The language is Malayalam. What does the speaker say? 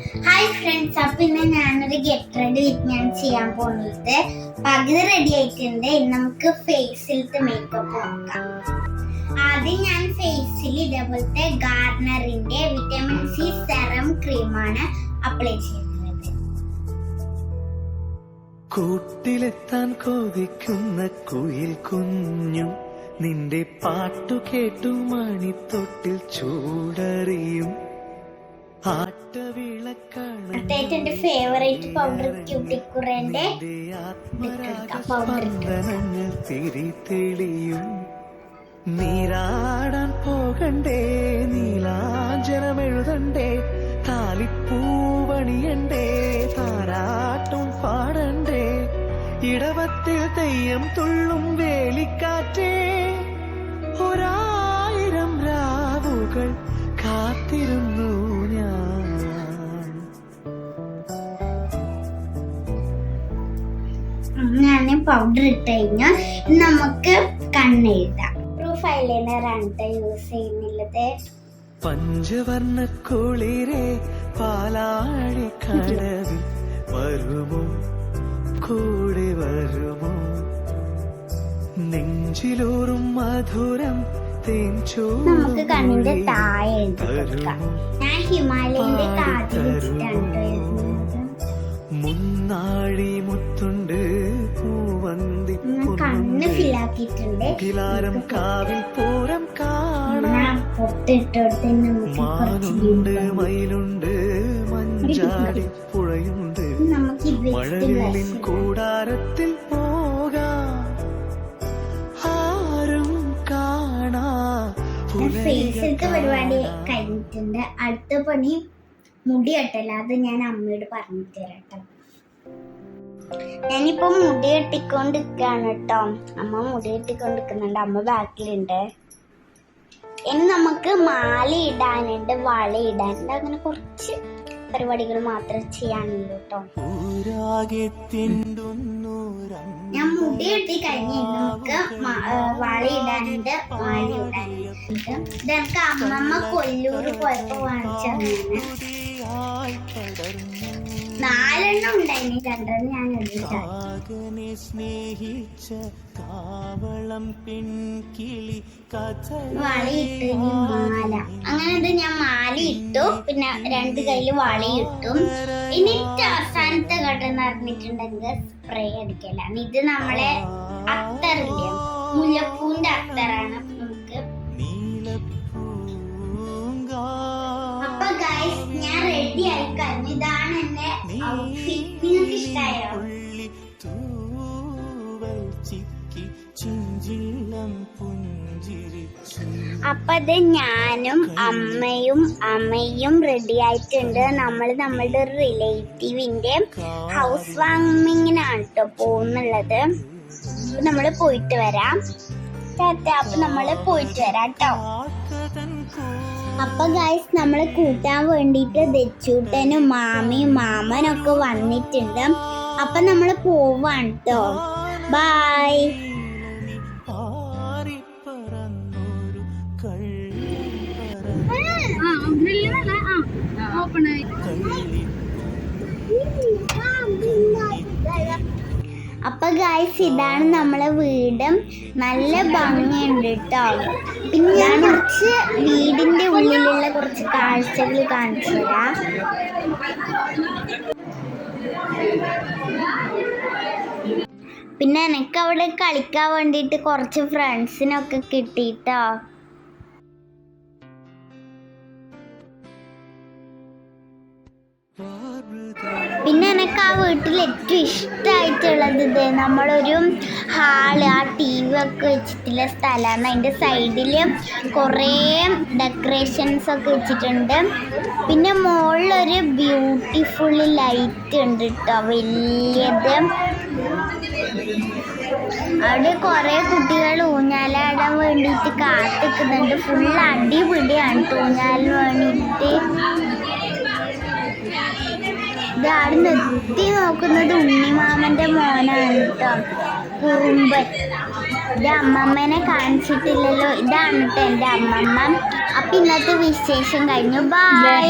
ഹായ് ഫ്രണ്ട്സ്, അപ്പൊ ഇന്ന് ഞാനൊരു ഗെറ്റ് റെഡി വിത്ത് ഞാൻ ചെയ്യാൻ പോകുന്നത് പകുതി റെഡി ആയിട്ടുണ്ട്. ഇന്ന് നമുക്ക് ഫേസിലത്തെ മേക്കപ്പ് നോക്കാം. ആദ്യം ഞാൻ ഫേസിൽ ഇതേപോലത്തെ ഗാർണറിന്റെ വിറ്റാമിൻ സി സെറം ക്രീമാണ് അപ്ലൈ ചെയ്യുന്നത്. കൂട്ടിലെത്താൻ കൊതിക്കുന്ന കുയിൽ കുഞ്ഞും നിന്റെ പാട്ടു കേട്ടു മണിത്തൊട്ടിൽ ചൂടറിയും എന്റെ ഫേവറേറ്റ് പൗഡർ ക്യൂട്ടിക്കുറേന്റെ പൗഡർ തിരി തെളിയും. നീരാടാൻ പോകണ്ടേ, നീലാഞ്ജനമെഴുതണ്ടേ, താലിപ്പൂവണിയണ്ടേ, താരാട്ടും പാടണ്ടേ, ഇടവത്തിൽ തെയ്യം തുള്ളും വേലിക്കാറ്റേ, ഒരായിരം രാവുകൾ കാത്തിരുന്നു ഞാൻ പൗഡർ ഇട്ട് കഴിഞ്ഞാൽ നമുക്ക് കണ്ണെഴുതാം. പ്രൂഫ് ഐലൈനർ ആണ് യൂസ് ചെയ്യുന്നുള്ളത്. പഞ്ചവർണ്ണ കുളിരേ പാലാഴി കടവിൽ വരുമോ, കൂടെ വരുമോ, നെഞ്ചിലൂറും മധുരം നമുക്ക് കണ്ണിന്റെ താഴെ എഴുതാം. ഞാൻ ഹിമാലയന്റെ താഴെ വെച്ചിട്ടാണ് മുന്നാഴി മുത്തുണ്ട് പൂവന്തി കണ്ണ് ഫില്ലാക്കിയിട്ടുണ്ട്. കിലാരം കാവിൽ പൂരം കാണാം. മാനുണ്ട് മയിലുണ്ട് മഞ്ചാടി പുഴയുണ്ട്, മഴവില്ലിൻ കൂടാരത്തിൽ പോകാം ആരും കാണാ. ഫേസിലത്തെ പരിപാടി കഴിഞ്ഞിട്ടുണ്ട്. അടുത്ത പണി മുടി കെട്ടല്ല. അത് ഞാൻ അമ്മയോട് പറഞ്ഞു തരാട്ടോ. ഞാനിപ്പോ മുടി കെട്ടിക്കൊണ്ടിരിക്കാണ് കേട്ടോ. അമ്മ മുടി കെട്ടിക്കൊണ്ടിരിക്കുന്നുണ്ട്, അമ്മ ബാക്കിലുണ്ട്. ഇനി നമുക്ക് മാല ഇടാനുണ്ട്, വള ഇടാനുണ്ട്, അങ്ങനെ കുറച്ച് പരിപാടികൾ മാത്രം ചെയ്യാനുള്ളൂ കേട്ടോ. ഞാൻ മുടി കെട്ടി കഴിഞ്ഞ് നമുക്ക് വള ഇടാനുണ്ട്, മാല ഇടാനുണ്ട്. ഇതെനിക്ക് അമ്മമ്മ കൊല്ലൂര് പോയപ്പോ വാങ്ങിച്ചാണ്. 4 ഉണ്ടായിന്, 2 ഞാൻ വളയിട്ട് മാല. അങ്ങനെ ഞാൻ മാല ഇട്ടു, പിന്നെ 2 കയ്യില് വളയിട്ടു. ഇനി അവസാനത്തെ ഘട്ടം എന്ന് പറഞ്ഞിട്ടുണ്ടെങ്കിൽ സ്പ്രേ അടിക്കലാണ്. ഇത് നമ്മളെ അത്തറില്ലേ, മുല്ലപ്പൂവിന്റെ അത്തറാണ്. നമുക്ക് അപ്പൊ ഗൈസ്, ഞാൻ റെഡി ആയി കഴിഞ്ഞു. ഇതാണ് എന്റെ ഔട്ട്ഫിറ്റ്. നിങ്ങൾക്ക് ഇഷ്ടായോ? അപ്പൊ അത് ഞാനും അമ്മയും റെഡി ആയിട്ടുണ്ട്. നമ്മളുടെ ഒരു റിലേറ്റീവിന്റെ ഹൗസ് വാമിങ്ങിനാണ് കേട്ടോ പോകുന്നുള്ളത്. അപ്പൊ നമ്മള് പോയിട്ട് വരാം. അപ്പൊ നമ്മള് പോയിട്ട് വരാം കേട്ടോ. അപ്പൊ ഗൈസ്, നമ്മളെ കൂട്ടാൻ വേണ്ടിട്ട് ദച്ചൂട്ടനും മാമിയും മാമനൊക്കെ വന്നിട്ടുണ്ട്. അപ്പൊ നമ്മള് പോവാണ് കേട്ടോ. ബൈ. അപ്പൊ ഗൈസ്, ഇതാണ് നമ്മളെ വീട്. നല്ല ഭംഗിയുണ്ട് കേട്ടോ. പിന്നെ ഞാൻ കുറച്ച് വീടിന്റെ ഉള്ളിലുള്ള കുറച്ച് കാഴ്ചകൾ കാണിച്ചു തരാം. പിന്നെ എനിക്ക് അവിടെ കളിക്കാൻ വേണ്ടിയിട്ട് കുറച്ച് ഫ്രണ്ട്സിനൊക്കെ കിട്ടിട്ടോ. പിന്നെ എനിക്ക് ആ വീട്ടിൽ ഏറ്റവും ഇഷ്ടമായിട്ടുള്ളത് ഇത് നമ്മളൊരു ഹാള്, ആ TV ഒക്കെ വെച്ചിട്ടുള്ള സ്ഥലമാണ്. അതിൻ്റെ സൈഡിൽ കുറേ ഡെക്കറേഷൻസ് ഒക്കെ വെച്ചിട്ടുണ്ട്. പിന്നെ മുകളിലൊരു ബ്യൂട്ടിഫുൾ ലൈറ്റ് ഉണ്ട് കേട്ടോ, വലിയത്. അവിടെ കുറേ കുട്ടികൾ ഊഞ്ഞാലാടാൻ വേണ്ടിയിട്ട് കാത്തിക്കുന്നുണ്ട്. ഫുൾ അടിപിടിയാണ് ഊഞ്ഞാലിന് വേണ്ടിയിട്ട്. ഇതാണ് നിർത്തി നോക്കുന്നത് ഉണ്ണിമാമന്റെ മോനാണ് കേട്ടോ, കുറുമ്പൻ. ഇത് അമ്മമ്മേനെ കാണിച്ചിട്ടില്ലല്ലോ. ഇതാണ് കേട്ടോ എൻ്റെ അമ്മമ്മ. അപ്പം ഇന്നത്തെ വിശേഷം കഴിഞ്ഞു. ബൈ.